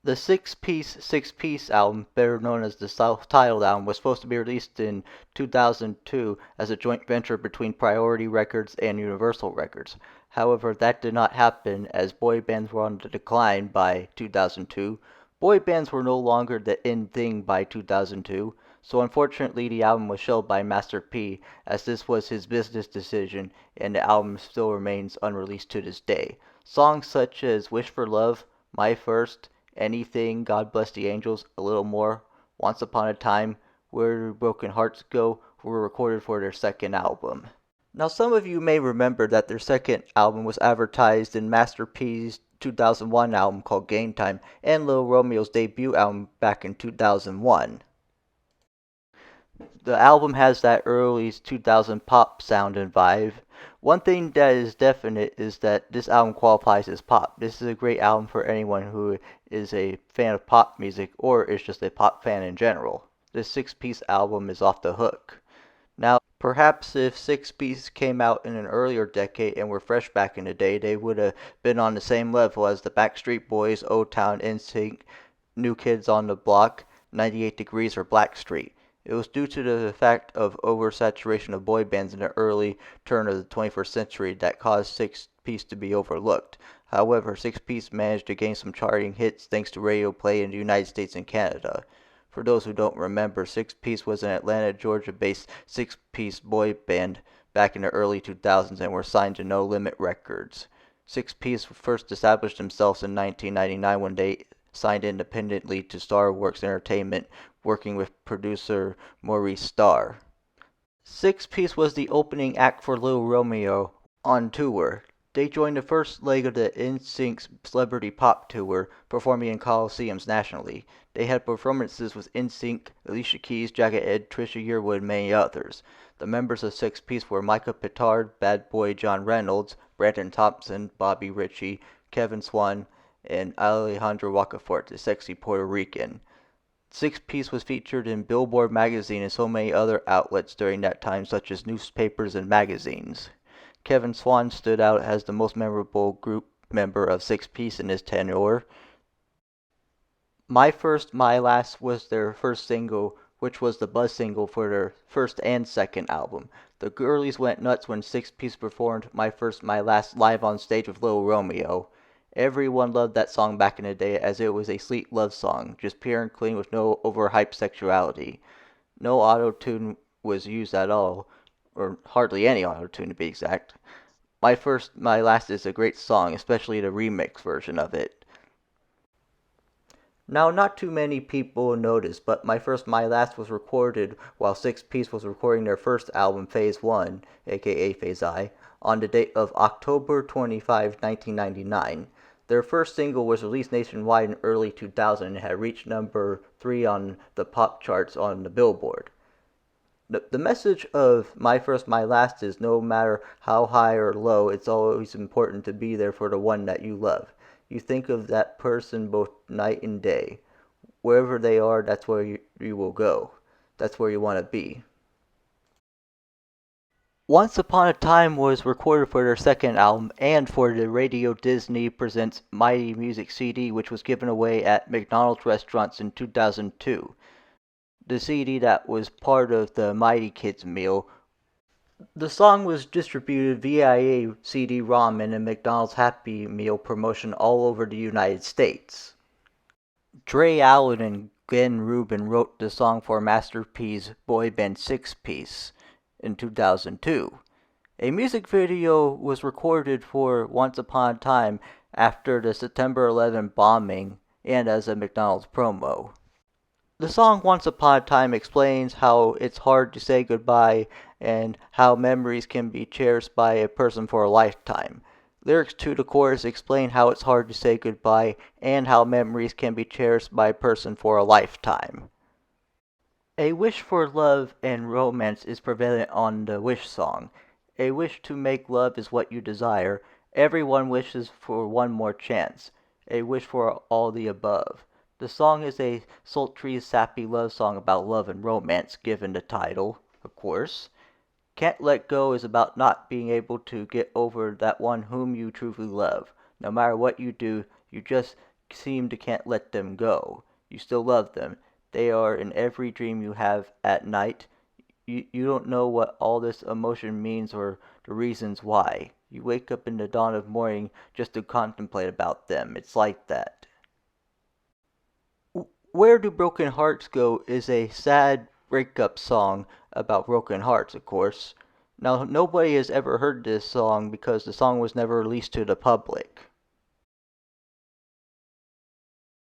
The six-piece album, better known as the self-titled album, was supposed to be released in 2002 as a joint venture between Priority Records and Universal Records. However, that did not happen as boy bands were on the decline by 2002. Boy bands were no longer the in thing by 2002, so unfortunately the album was shelved by Master P as this was his business decision and the album still remains unreleased to this day. Songs such as Wish for Love, My First, Anything, God Bless the Angels, A Little More, Once Upon a Time, Where Do Broken Hearts Go were recorded for their second album. Now, some of you may remember that their second album was advertised in Master P's 2001 album called Game Time and Lil Romeo's debut album back in 2001. The album has that early 2000 pop sound and vibe. One thing that is definite is that this album qualifies as pop. This is a great album for anyone who is a fan of pop music or is just a pop fan in general. This six-piece album is off the hook. Now, perhaps if Six Piece came out in an earlier decade and were fresh back in the day, they would have been on the same level as the Backstreet Boys, O-Town, NSYNC, New Kids on the Block, 98 Degrees, or Blackstreet. It was due to the fact of oversaturation of boy bands in the early turn of the 21st century that caused Six Piece to be overlooked. However, Six Piece managed to gain some charting hits thanks to radio play in the United States and Canada. For those who don't remember, Six Piece was an Atlanta, Georgia-based six-piece boy band back in the early 2000s and were signed to No Limit Records. Six Piece first established themselves in 1999 when they signed independently to Starworks Entertainment, working with producer Maurice Starr. Six Piece was the opening act for Lil Romeo on tour. They joined the first leg of the NSYNC's Celebrity Pop Tour, performing in coliseums nationally. They had performances with NSYNC, Alicia Keys, Jagged Edge, Trisha Yearwood, and many others. The members of Six Piece were Micah Petard, Bad Boy John Reynolds, Brandon Thompson, Bobby Ritchie, Kevin Swan, and Alejandro Rocafort, the sexy Puerto Rican. Six Piece was featured in Billboard magazine and so many other outlets during that time, such as newspapers and magazines. Kevin Swan stood out as the most memorable group member of Six Piece in his tenure. My First, My Last was their first single, which was the buzz single for their first and second album. The girlies went nuts when Six Piece performed My First, My Last live on stage with Lil Romeo. Everyone loved that song back in the day as it was a sweet love song, just pure and clean with no overhyped sexuality. No auto-tune was used at all, or hardly any auto-tune to be exact. My First, My Last is a great song, especially the remix version of it. Now, not too many people noticed, but My First, My Last was recorded while Six Piece was recording their first album, Phase 1, aka Phase I, on the date of October 25, 1999. Their first single was released nationwide in early 2000 and had reached number 3 on the pop charts on the Billboard. The message of My First, My Last is no matter how high or low, it's always important to be there for the one that you love. You think of that person both night and day. Wherever they are, that's where you will go. That's where you want to be. Once Upon a Time was recorded for their second album and for the Radio Disney Presents Mighty Music CD, which was given away at McDonald's restaurants in 2002. The CD that was part of the Mighty Kids meal. The song was distributed via a CD-ROM in a McDonald's Happy Meal promotion all over the United States. Dre Allen and Glenn Rubin wrote the song for Master P's boy band Six Piece in 2002. A music video was recorded for Once Upon a Time after the September 11 bombing and as a McDonald's promo. The song Once Upon a Time explains how it's hard to say goodbye and how memories can be cherished by a person for a lifetime. Lyrics to the chorus explain how it's hard to say goodbye and how memories can be cherished by a person for a lifetime. A wish for love and romance is prevalent on the Wish song. A wish to make love is what you desire. Everyone wishes for one more chance. A wish for all the above. The song is a sultry, sappy love song about love and romance, given the title, of course. Can't Let Go is about not being able to get over that one whom you truly love. No matter what you do, you just seem to can't let them go. You still love them. They are in every dream you have at night. You don't know what all this emotion means or the reasons why. You wake up in the dawn of morning just to contemplate about them. It's like that. Where Do Broken Hearts Go is a sad breakup song about broken hearts, of course. Now, nobody has ever heard this song because the song was never released to the public.